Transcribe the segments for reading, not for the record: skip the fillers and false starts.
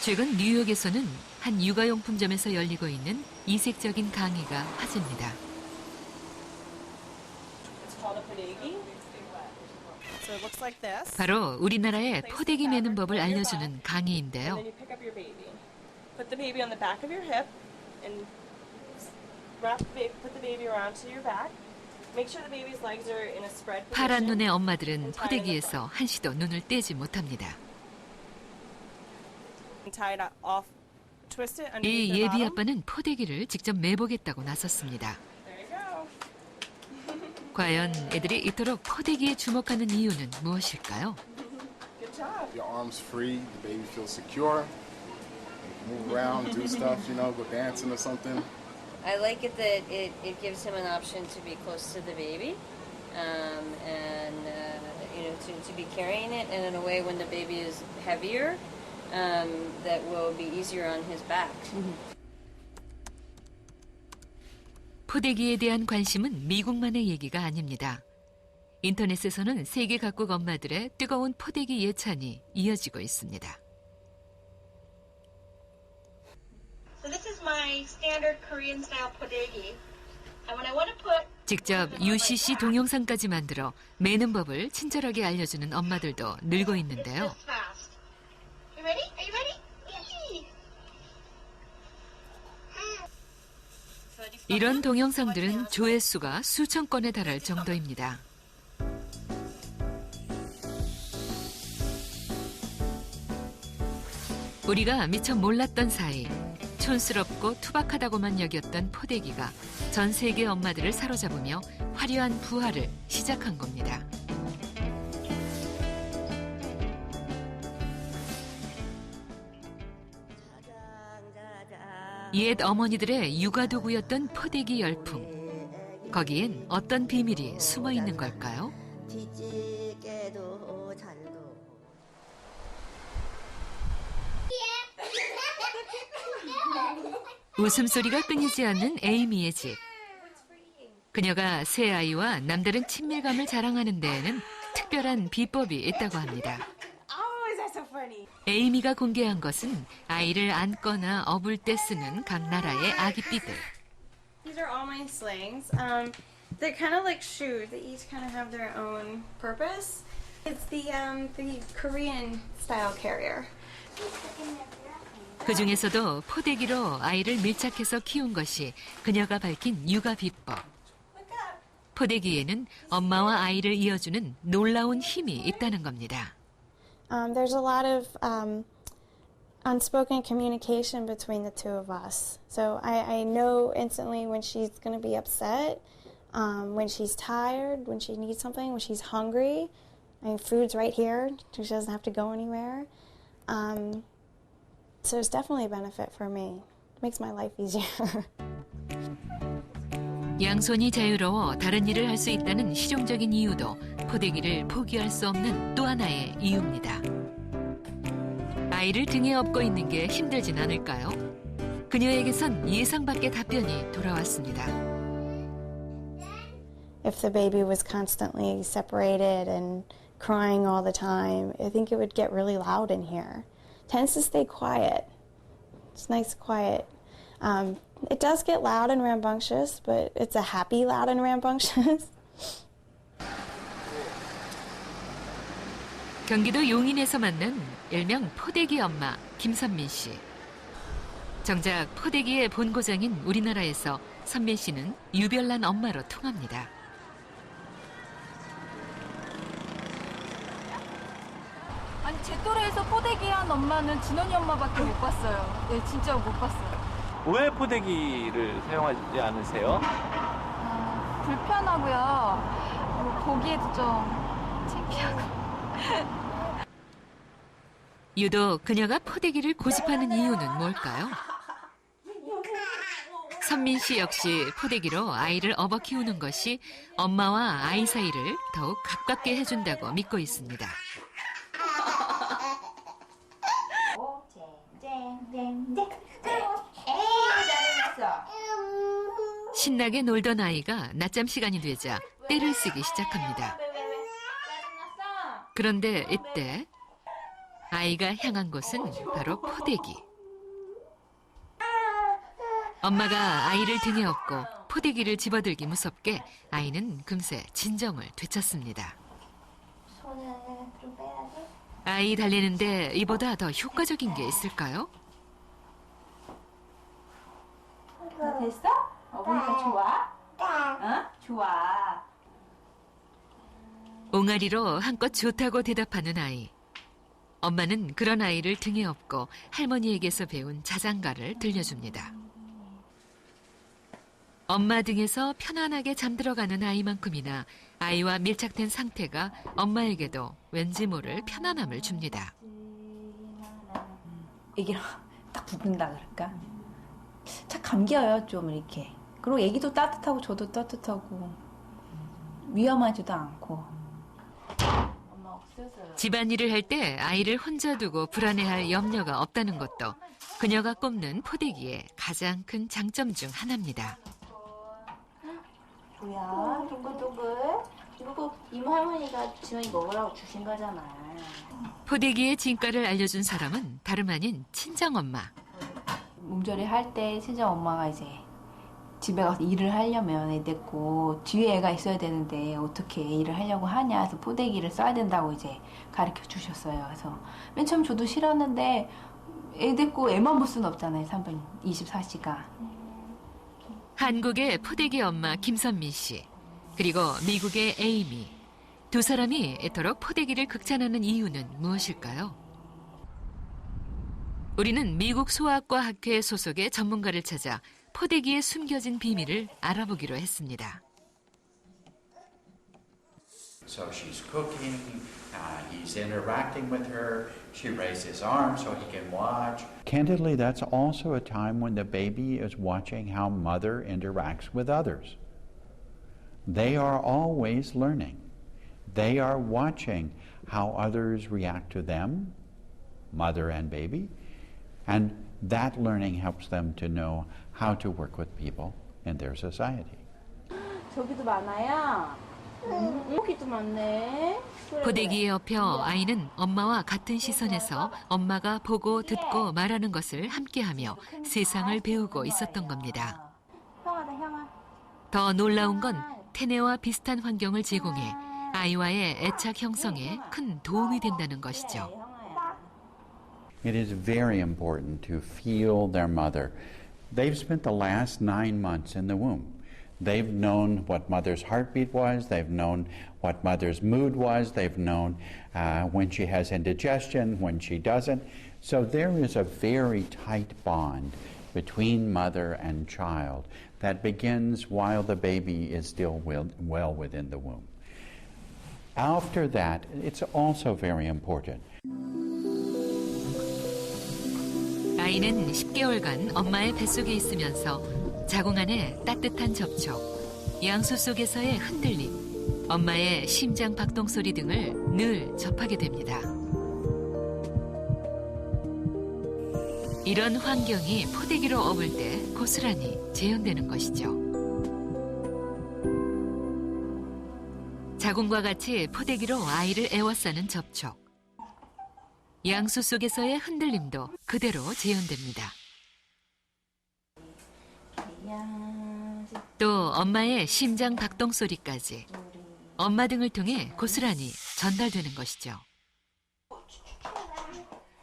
최근 뉴욕에서는 한 육아용품점에서 열리고 있는 이색적인 강의가 화제입니다. 바로 우리나라의 포대기 매는 법을 알려주는 강의인데요. 파란 눈의 엄마들은 포대기에서 한시도 눈을 떼지 못합니다. 이 예비 아빠는 포대기를 직접 매보겠다고 나섰습니다. 과연 애들이 이토록 포대기에 주목하는 이유는 무엇일까요? Your arms free, the baby feels secure. Move around, do stuff, go dancing or something. I like it that it gives him an option to be close to the baby, and to be carrying it, and in a way when the baby is heavier, that will be easier on his back. 포대기에 대한 관심은 미국만의 얘기가 아닙니다. 인터넷에서는 세계 각국 엄마들의 뜨거운 포대기 예찬이 이어지고 있습니다. So this is my standard Korean style podegi. And when I want to put 직접 UCC 동영상까지 만들어 매는 법을 친절하게 알려주는 엄마들도 늘고 있는데요. this fast. You ready? Are you ready? Yay! 이런 동영상들은 조회수가 수천 건에 달할 정도입니다. 우리가 미처 몰랐던 사이 촌스럽고 투박하다고만 여겼던 포대기가 전 세계 엄마들을 사로잡으며 화려한 부활을 시작한 겁니다. 옛 어머니들의 육아도구였던 포대기 열풍. 거기엔 어떤 비밀이 숨어 있는 걸까요? 웃음소리가 끊이지 않는 에이미의 집. 그녀가 새 아이와 남다른 친밀감을 자랑하는 데에는 특별한 비법이 있다고 합니다. 에이미가 공개한 것은 아이를 안거나 업을 때 쓰는 각 나라의 아기띠들. These are all my slings. They're kind of like shoes. They each kind of have their own purpose. It's the Korean style carrier. 그 중에서도 포대기로 아이를 밀착해서 키운 것이 그녀가 밝힌 육아 비법. 포대기에는 엄마와 아이를 이어주는 놀라운 힘이 있다는 겁니다. There's a lot of unspoken communication between the two of us. So I know instantly when she's going to be upset, when she's tired, when she needs something, when she's hungry. I mean, food's right here. She doesn't have to go anywhere. So it's definitely a benefit for me. It makes my life easier. 양손이 자유로워 다른 일을 할 수 있다는 실용적인 이유도 포대기를 포기할 수 없는 또 하나의 이유입니다. 아이를 등에 업고 있는 게 힘들진 않을까요? 그녀에게선 예상 밖의 답변이 돌아왔습니다. If the baby was constantly separated and crying all the time, I think it would get really loud in here. It tends to stay quiet. It's nice, quiet. It does get loud and rambunctious, but it's a happy loud and rambunctious. 경기도 용인에서 만난 일명 포대기 엄마 김선민 씨. 정작 포대기의 본고장인 우리나라에서 선민 씨는 유별난 엄마로 통합니다. 아니 제 또래에서 포대기 한 엄마는 진원이 엄마밖에 못 봤어요. 네, 진짜 못 봤어요. 왜 포대기를 사용하지 않으세요? 불편하고요. 보기에도 좀 창피하고. 유독 그녀가 포대기를 고집하는 이유는 뭘까요? 선민 씨 역시 포대기로 아이를 업어 키우는 것이 엄마와 아이 사이를 더욱 가깝게 해준다고 믿고 있습니다. 신나게 놀던 아이가 낮잠 시간이 되자 떼를 쓰기 시작합니다. 그런데 이때 아이가 향한 곳은 바로 포대기. 엄마가 아이를 등에 업고 포대기를 집어들기 무섭게 아이는 금세 진정을 되찾습니다. 손을 좀 빼야 돼? 아이 달래는데 이보다 더 효과적인 게 있을까요? 됐어? 보니까 좋아? 어? 좋아. 옹알이로 한껏 좋다고 대답하는 아이. 엄마는 그런 아이를 등에 업고 할머니에게서 배운 자장가를 들려줍니다. 엄마 등에서 편안하게 잠들어가는 아이만큼이나 아이와 밀착된 상태가 엄마에게도 왠지 모를 편안함을 줍니다. 애기랑 딱 붙는다 그럴까? 참 감겨요, 좀 이렇게. 그리고 애기도 따뜻하고 저도 따뜻하고 위험하지도 않고. 엄마 없어서요. 집안일을 할 때 아이를 혼자 두고 불안해할 염려가 없다는 것도 그녀가 꼽는 포대기의 가장 큰 장점 중 하나입니다. 뭐야, 동글동글. 이거 이모 할머니가 지원이 먹으라고 주신 거잖아. 포대기의 진가를 알려준 사람은 다름 아닌 친정엄마. 몸조리 할 때 친정 엄마가 이제 집에 가서 일을 하려면 애 데리고 뒤에 애가 있어야 되는데 어떻게 일을 하려고 하냐 해서 포대기를 써야 된다고 이제 가르쳐 주셨어요. 그래서 맨 처음 저도 싫었는데 애 데리고 애만 볼 수는 없잖아요. 324시간. 한국의 포대기 엄마 김선민 씨, 그리고 미국의 에이미. 두 사람이 애토록 포대기를 극찬하는 이유는 무엇일까요? 우리는 미국 소아과 학회 소속의 전문가를 찾아 포대기에 숨겨진 비밀을 알아보기로 했습니다. So she's cooking, he's interacting with her, she raises his arm so he can watch. Candidly, that's also a time when the baby is watching how mother interacts with others. They are always learning. They are watching how others react to them, mother and baby, and that learning helps them to know how to work with people in their society. 저기도 많아요. 여기도 많네. 포대기에 업혀 아이는 엄마와 같은 시선에서 엄마가 보고 듣고 말하는 것을 함께하며 세상을 배우고 있었던 겁니다. 형아다, 형아. 더 놀라운 건 태네와 비슷한 환경을 제공해 아이와의 애착 형성에 큰 도움이 된다는 것이죠. It is very important to feel their mother. They've spent the last 9 months in the womb. They've known what mother's heartbeat was. They've known what mother's mood was. They've known when she has indigestion, when she doesn't. So there is a very tight bond between mother and child that begins while the baby is still well within the womb. After that, it's also very important. 아이는 10개월간 엄마의 뱃속에 있으면서 자궁 안의 따뜻한 접촉, 양수 속에서의 흔들림, 엄마의 심장 박동 소리 등을 늘 접하게 됩니다. 이런 환경이 포대기로 업을 때 고스란히 재현되는 것이죠. 자궁과 같이 포대기로 아이를 에워싸는 접촉, 양수 속에서의 흔들림도 그대로 재현됩니다. 또 엄마의 심장 박동 소리까지 엄마 등을 통해 고스란히 전달되는 것이죠.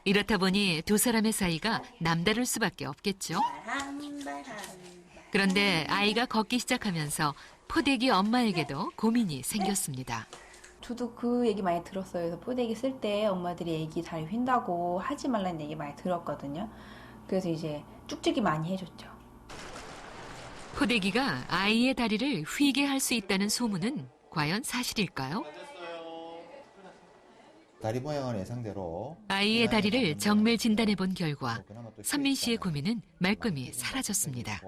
이렇다 보니 두 사람의 사이가 남다를 수밖에 없겠죠. 그런데 아이가 걷기 시작하면서 포대기 엄마에게도 고민이 생겼습니다. 저도 그 얘기 많이 들었어요. 그래서 포대기 쓸 때 엄마들이 애기 다리 휜다고 하지 말라는 얘기 많이 들었거든요. 그래서 이제 쭉쭉이 많이 해줬죠. 포대기가 아이의 다리를 휘게 할 수 있다는 소문은 과연 사실일까요? 다리 모양을 예상대로 아이의 다리를 정밀 진단해 본 결과 선민 씨의 고민은 말끔히 사라졌습니다.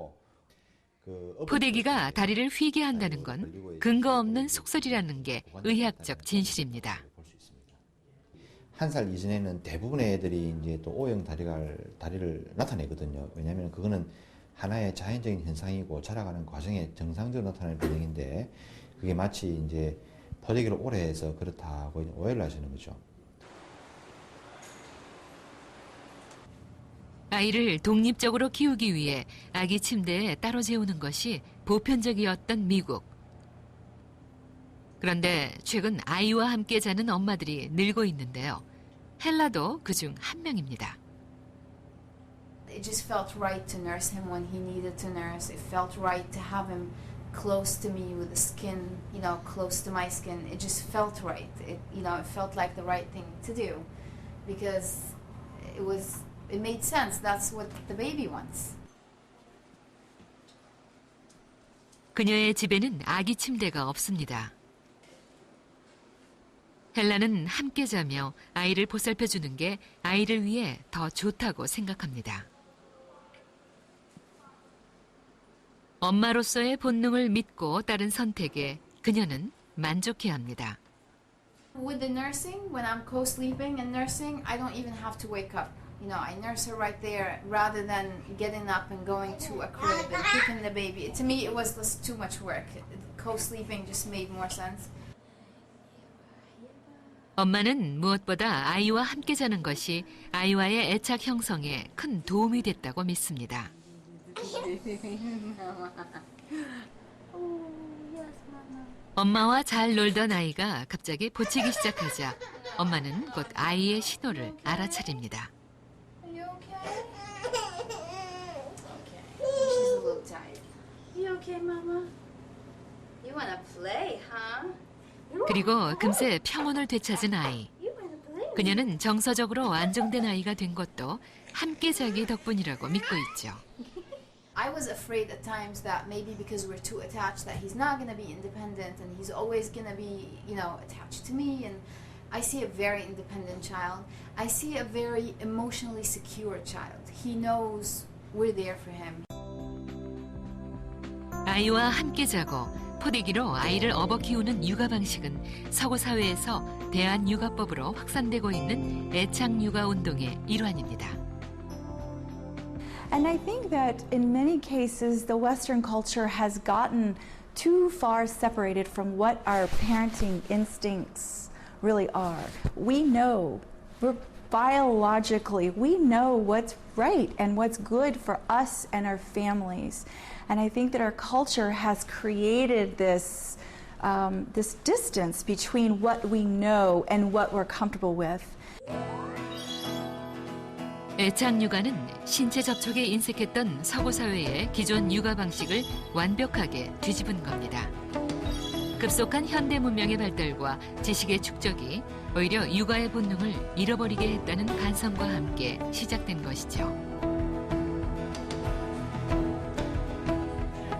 포대기가 다리를 휘게 한다는 건 근거 없는 속설이라는 게 의학적 진실입니다. 1살 이전에는 대부분의 애들이 이제 또 O형 다리를 나타내거든요. 왜냐하면 그거는 하나의 자연적인 현상이고 자라가는 과정에 정상적으로 나타나는 변형인데 그게 마치 이제 포대기를 오래 해서 그렇다고 오해를 하시는 거죠. 아이를 독립적으로 키우기 위해 아기 침대에 따로 재우는 것이 보편적이었던 미국. 그런데 최근 아이와 함께 자는 엄마들이 늘고 있는데요. 헬라도 그중 한 명입니다. It just felt right to nurse him when he needed to nurse. It felt right to have him close to me with the skin, close to my skin. It just felt right. It felt like the right thing to do because it made sense. That's what the baby wants. 그녀의 집에는 아기 침대가 없습니다. 헬라는 함께 자며 아이를 보살펴주는 게 아이를 위해 더 좋다고 생각합니다. 엄마로서의 본능을 믿고 따른 선택에 그녀는 만족해야 합니다. With the nursing, when I'm co-sleeping and nursing, I don't even have to wake up. I nurse her right there rather than getting up and going to a crib and picking the baby. To me, it was just too much work. Co-sleeping just made more sense. 엄마는 무엇보다 아이와 함께 자는 것이 아이와의 애착 형성에 큰 도움이 됐다고 믿습니다. 엄마와 잘 놀던 아이가 갑자기 보채기 시작하자 엄마는 곧 아이의 신호를 알아차립니다. You okay? Okay. She's a little tired. You okay, Mama? You wanna play, huh? 그리고 금세 평온을 되찾은 아이. 그녀는 정서적으로 안정된 아이가 된 것도 함께 자기 덕분이라고 믿고 있죠. I was afraid at times that maybe because we're too attached that he's not going to be independent and he's always going to be, attached to me. And I see a very independent child. I see a very emotionally secure child. He knows we're there for him. 아이와 함께 자고 포대기로 아이를 업어 키우는 육아 방식은 서구 사회에서 대한육아법으로 확산되고 있는 애착 육아 운동의 일환입니다. And I think that in many cases, the Western culture has gotten too far separated from what our parenting instincts really are. We know, biologically, we know what's right and what's good for us and our families. And I think that our culture has created this distance between what we know and what we're comfortable with. 애착 육아는 신체 접촉에 인색했던 서구 사회의 기존 육아 방식을 완벽하게 뒤집은 겁니다. 급속한 현대 문명의 발달과 지식의 축적이 오히려 육아의 본능을 잃어버리게 했다는 반성과 함께 시작된 것이죠.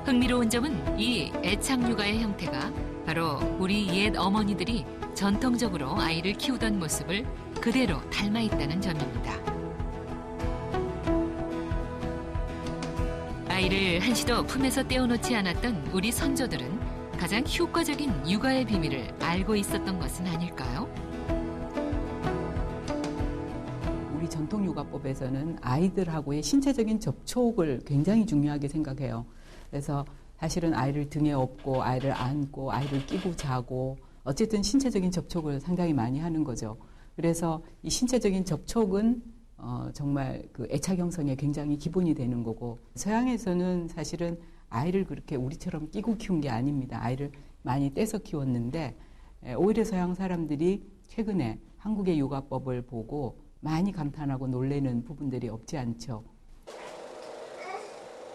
흥미로운 점은 이 애착 육아의 형태가 바로 우리 옛 어머니들이 전통적으로 아이를 키우던 모습을 그대로 닮아 있다는 점입니다. 아이를 한시도 품에서 떼어놓지 않았던 우리 선조들은 가장 효과적인 육아의 비밀을 알고 있었던 것은 아닐까요? 우리 전통육아법에서는 아이들하고의 신체적인 접촉을 굉장히 중요하게 생각해요. 그래서 사실은 아이를 등에 업고 아이를 안고 아이를 끼고 자고 어쨌든 신체적인 접촉을 상당히 많이 하는 거죠. 그래서 이 신체적인 접촉은 정말 그 애착 형성에 굉장히 기본이 되는 거고, 서양에서는 사실은 아이를 그렇게 우리처럼 끼고 키운 게 아닙니다. 아이를 많이 떼서 키웠는데 오히려 서양 사람들이 최근에 한국의 육아법을 보고 많이 감탄하고 놀라는 부분들이 없지 않죠.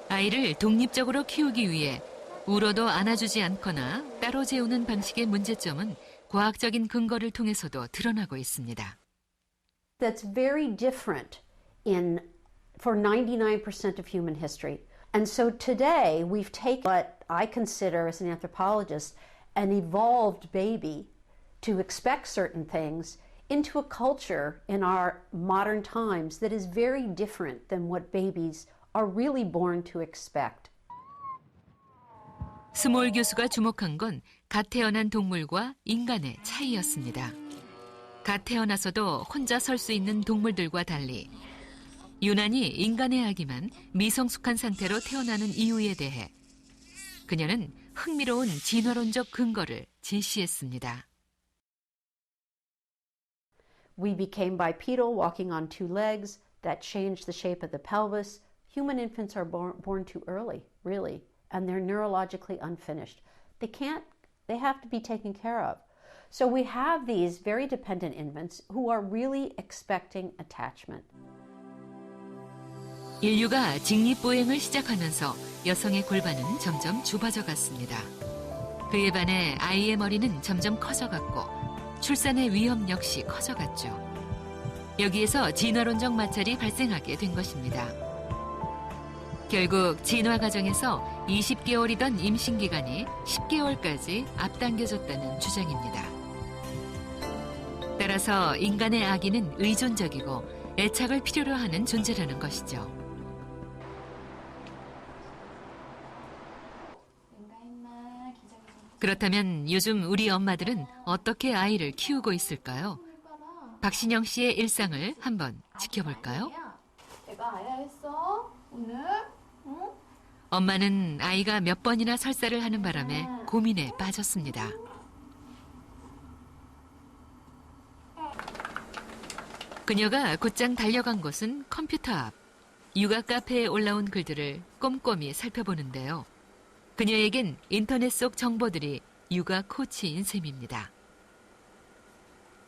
아이를 독립적으로 키우기 위해 울어도 안아주지 않거나 따로 재우는 방식의 문제점은 과학적인 근거를 통해서도 드러나고 있습니다. That's very different for 99% of human history. And so today we've taken what I consider as an anthropologist an evolved baby to expect certain things into a culture in our modern times that is very different than what babies are really born to expect. 스몰 교수가 주목한 건 갓 태어난 동물과 인간의 차이였습니다. 갓 태어나서도 혼자 설 수 있는 동물들과 달리 유난히 인간의 아기만 미성숙한 상태로 태어나는 이유에 대해 그녀는 흥미로운 진화론적 근거를 제시했습니다. We became bipedal, walking on two legs, that change the shape of the pelvis. Human infants are born too early, really, and they're neurologically unfinished. They have to be taken care of. So we have these very dependent infants who are really expecting attachment. 인류가 직립보행을 시작하면서 여성의 골반은 점점 좁아져 갔습니다. 그에 반해 아이의 머리는 점점 커져갔고 출산의 위험 역시 커져갔죠. 여기에서 진화론적 마찰이 발생하게 된 것입니다. 결국 진화 과정에서 20개월이던 임신 기간이 10개월까지 앞당겨졌다는 주장입니다. 따라서 인간의 아기는 의존적이고 애착을 필요로 하는 존재라는 것이죠. 그렇다면 요즘 우리 엄마들은 어떻게 아이를 키우고 있을까요? 박신영 씨의 일상을 한번 지켜볼까요? 내가 아야 했어? 오늘? 응? 엄마는 아이가 몇 번이나 설사를 하는 바람에 고민에 빠졌습니다. 그녀가 곧장 달려간 곳은 컴퓨터 앞. 육아 카페에 올라온 글들을 꼼꼼히 살펴보는데요. 그녀에겐 인터넷 속 정보들이 육아 코치인 셈입니다.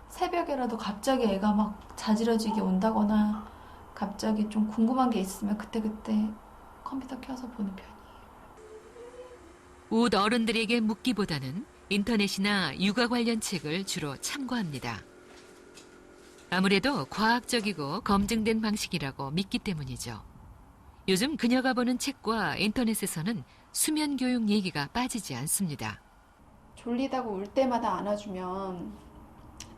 새벽에라도 갑자기 애가 막 자지러지게 온다거나 갑자기 좀 궁금한 게 있으면 그때그때 컴퓨터 켜서 보는 편이에요. 웃 어른들에게 묻기보다는 인터넷이나 육아 관련 책을 주로 참고합니다. 아무래도 과학적이고 검증된 방식이라고 믿기 때문이죠. 요즘 그녀가 보는 책과 인터넷에서는 수면 교육 얘기가 빠지지 않습니다. 졸리다고 울 때마다 안아주면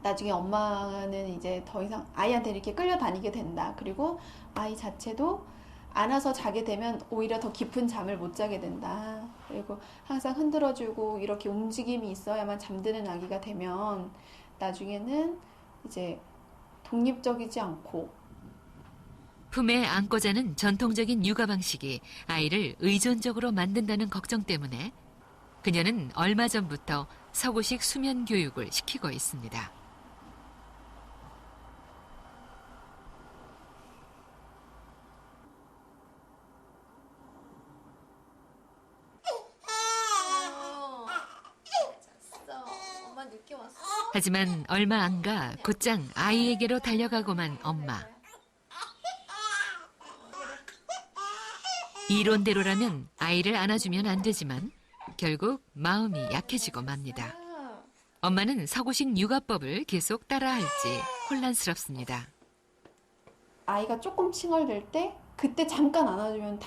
나중에 엄마는 이제 더 이상 아이한테 이렇게 끌려다니게 된다. 그리고 아이 자체도 안아서 자게 되면 오히려 더 깊은 잠을 못 자게 된다. 그리고 항상 흔들어주고 이렇게 움직임이 있어야만 잠드는 아기가 되면 나중에는 이제 독립적이지 않고 품에 안고 자는 전통적인 육아 방식이 아이를 의존적으로 만든다는 걱정 때문에 그녀는 얼마 전부터 서구식 수면 교육을 시키고 있습니다. 하지만 얼마 안 가 곧장 아이에게로 달려가고만 엄마. 이론대로라면 아이를 안아주면 안 되지만 결국 마음이 약해지고 맙니다. 엄마는 서구식 육아법을 계속 따라할지 혼란스럽습니다. 아이가 조금 칭얼댈 때 그때 잠깐 안아주면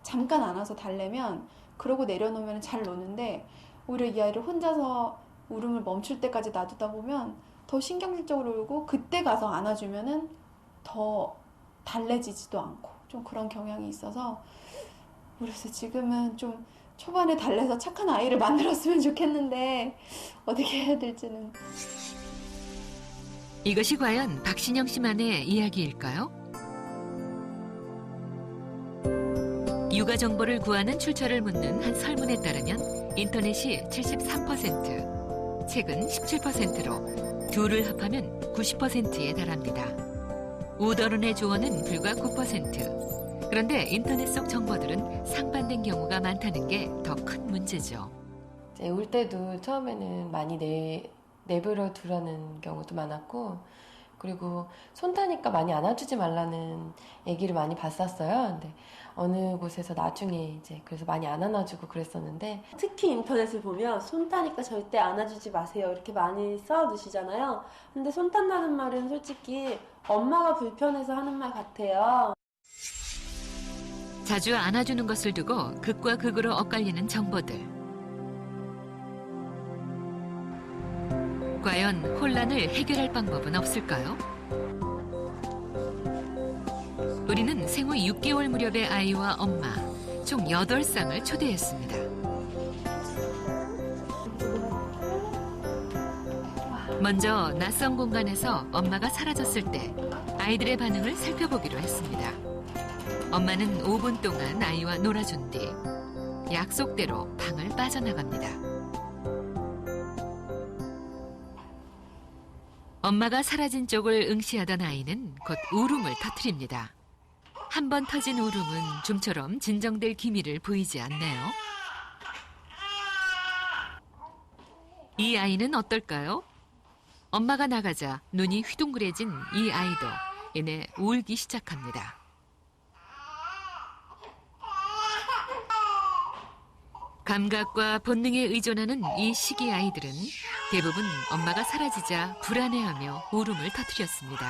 잠깐 안아서 달래면 그러고 내려놓으면 잘 노는데 오히려 이 아이를 혼자서 울음을 멈출 때까지 놔두다 보면 더 신경질적으로 울고 그때 가서 안아주면은 더 달래지지도 않고 좀 그런 경향이 있어서 그래서 지금은 좀 초반에 달래서 착한 아이를 만들었으면 좋겠는데 어떻게 해야 될지는. 이것이 과연 박신영 씨만의 이야기일까요? 육아 정보를 구하는 출처를 묻는 한 설문에 따르면 인터넷이 73%, 책은 17%로 둘을 합하면 90%에 달합니다. 우더른의 조언은 불과 9%. 그런데 인터넷 속 정보들은 상반된 경우가 많다는 게 더 큰 문제죠. 울 때도 처음에는 많이 내버려 두라는 경우도 많았고 그리고 손 타니까 많이 안아주지 말라는 얘기를 많이 봤었어요. 근데 어느 곳에서 나중에 이제 그래서 많이 안 안아주고 그랬었는데 특히 인터넷을 보면 손 타니까 절대 안아주지 마세요 이렇게 많이 써두시잖아요. 근데 손 탄다는 말은 솔직히 엄마가 불편해서 하는 말 같아요. 자주 안아주는 것을 두고 극과 극으로 엇갈리는 정보들. 과연 혼란을 해결할 방법은 없을까요? 우리는 생후 6개월 무렵의 아이와 엄마, 총 8쌍을 초대했습니다. 먼저 낯선 공간에서 엄마가 사라졌을 때 아이들의 반응을 살펴보기로 했습니다. 엄마는 5분 동안 아이와 놀아준 뒤 약속대로 방을 빠져나갑니다. 엄마가 사라진 쪽을 응시하던 아이는 곧 울음을 터뜨립니다. 한 번 터진 울음은 좀처럼 진정될 기미를 보이지 않네요. 이 아이는 어떨까요? 엄마가 나가자 눈이 휘둥그레진 이 아이도 이내 울기 시작합니다. 감각과 본능에 의존하는 이 시기 아이들은 대부분 엄마가 사라지자 불안해하며 울음을 터뜨렸습니다.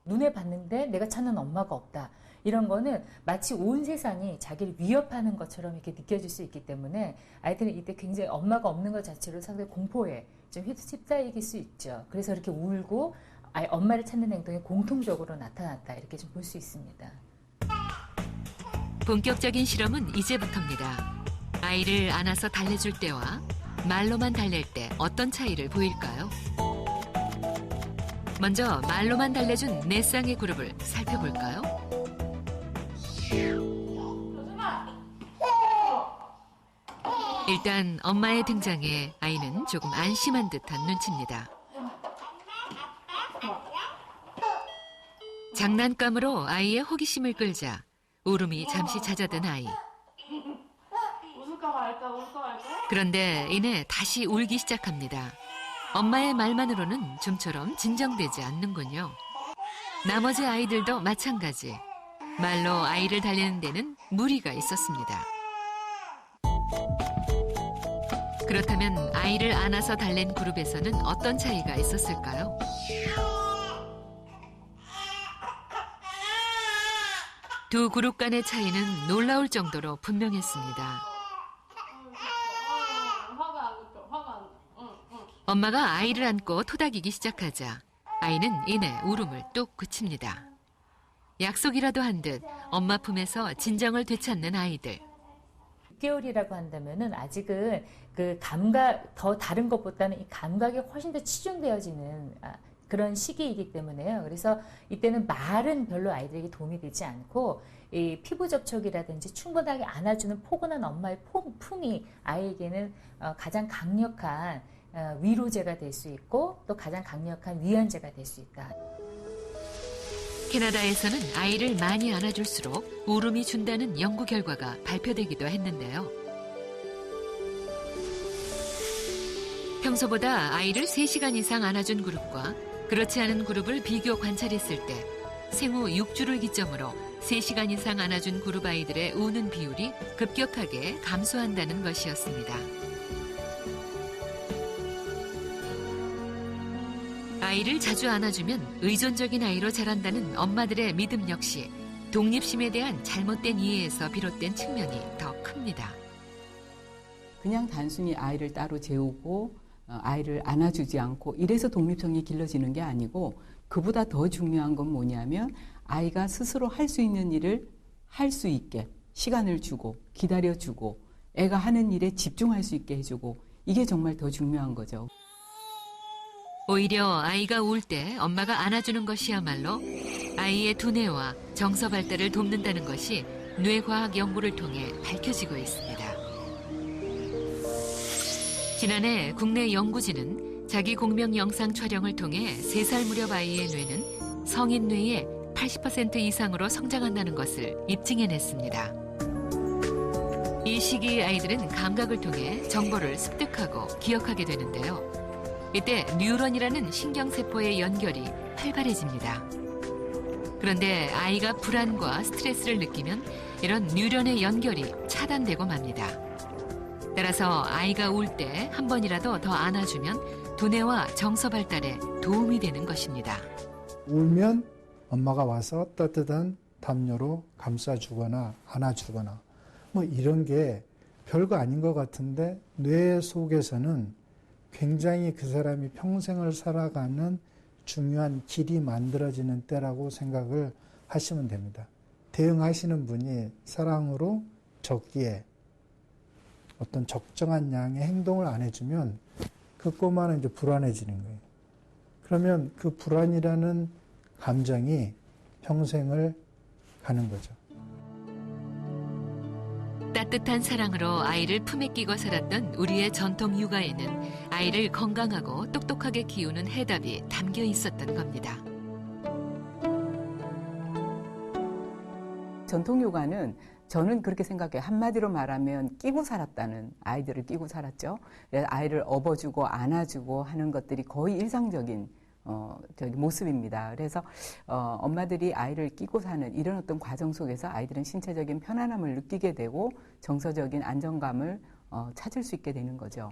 눈에 봤는데 내가 찾는 엄마가 없다. 이런 거는 마치 온 세상이 자기를 위협하는 것처럼 이렇게 느껴질 수 있기 때문에 아이들은 이때 굉장히 엄마가 없는 것 자체로 상당히 공포에 좀 휩싸이길 수 있죠. 그래서 이렇게 울고 엄마를 찾는 행동이 공통적으로 나타났다. 이렇게 좀 볼 수 있습니다. 본격적인 실험은 이제부터입니다. 아이를 안아서 달래줄 때와 말로만 달랠 때 어떤 차이를 보일까요? 먼저 말로만 달래준 4쌍의 그룹을 살펴볼까요? 일단 엄마의 등장에 아이는 조금 안심한 듯한 눈치입니다. 장난감으로 아이의 호기심을 끌자 울음이 잠시 잦아든 아이. 웃을까 말까 웃을까 말까? 그런데 이내 다시 울기 시작합니다. 엄마의 말만으로는 좀처럼 진정되지 않는군요. 나머지 아이들도 마찬가지. 말로 아이를 달래는 데는 무리가 있었습니다. 그렇다면 아이를 안아서 달랜 그룹에서는 어떤 차이가 있었을까요? 두 그룹 간의 차이는 놀라울 정도로 분명했습니다. 엄마가 아이를 안고 토닥이기 시작하자 아이는 이내 울음을 뚝 그칩니다. 약속이라도 한 듯 엄마 품에서 진정을 되찾는 아이들. 6개월이라고 한다면은 아직은 그 감각, 더 다른 것보다는 이 감각이 훨씬 더 치중되어지는 그런 시기이기 때문에요. 그래서 이때는 말은 별로 아이들에게 도움이 되지 않고 이 피부 접촉이라든지 충분하게 안아주는 포근한 엄마의 품이 아이에게는 가장 강력한 위로제가 될 수 있고 또 가장 강력한 위안제가 될 수 있다. 캐나다에서는 아이를 많이 안아줄수록 울음이 준다는 연구 결과가 발표되기도 했는데요. 평소보다 아이를 3시간 이상 안아준 그룹과 그렇지 않은 그룹을 비교 관찰했을 때 생후 6주를 기점으로 3시간 이상 안아준 그룹 아이들의 우는 비율이 급격하게 감소한다는 것이었습니다. 아이를 자주 안아주면 의존적인 아이로 자란다는 엄마들의 믿음 역시 독립심에 대한 잘못된 이해에서 비롯된 측면이 더 큽니다. 그냥 단순히 아이를 따로 재우고 아이를 안아주지 않고 이래서 독립성이 길러지는 게 아니고 그보다 더 중요한 건 뭐냐면 아이가 스스로 할 수 있는 일을 할 수 있게 시간을 주고 기다려주고 애가 하는 일에 집중할 수 있게 해주고 이게 정말 더 중요한 거죠. 오히려 아이가 울 때 엄마가 안아주는 것이야말로 아이의 두뇌와 정서 발달을 돕는다는 것이 뇌과학 연구를 통해 밝혀지고 있습니다. 지난해 국내 연구진은 자기 공명 영상 촬영을 통해 3살 무렵 아이의 뇌는 성인 뇌의 80% 이상으로 성장한다는 것을 입증해냈습니다. 이 시기 아이들은 감각을 통해 정보를 습득하고 기억하게 되는데요. 이때 뉴런이라는 신경세포의 연결이 활발해집니다. 그런데 아이가 불안과 스트레스를 느끼면 이런 뉴런의 연결이 차단되고 맙니다. 따라서 아이가 울 때 한 번이라도 더 안아주면 두뇌와 정서 발달에 도움이 되는 것입니다. 울면 엄마가 와서 따뜻한 담요로 감싸주거나 안아주거나 뭐 이런 게 별거 아닌 것 같은데 뇌 속에서는 굉장히 그 사람이 평생을 살아가는 중요한 길이 만들어지는 때라고 생각을 하시면 됩니다. 대응하시는 분이 사랑으로 적기에 어떤 적정한 양의 행동을 안 해주면 그 꼬마는 이제 불안해지는 거예요. 그러면 그 불안이라는 감정이 평생을 가는 거죠. 따뜻한 사랑으로 아이를 품에 끼고 살았던 우리의 전통 육아에는 아이를 건강하고 똑똑하게 키우는 해답이 담겨 있었던 겁니다. 전통 육아는 저는 그렇게 생각해요. 한마디로 말하면 끼고 살았다는, 아이들을 끼고 살았죠. 그래서 아이를 업어주고 안아주고 하는 것들이 거의 일상적인 모습입니다. 그래서 엄마들이 아이를 끼고 사는 이런 어떤 과정 속에서 아이들은 신체적인 편안함을 느끼게 되고 정서적인 안정감을 찾을 수 있게 되는 거죠.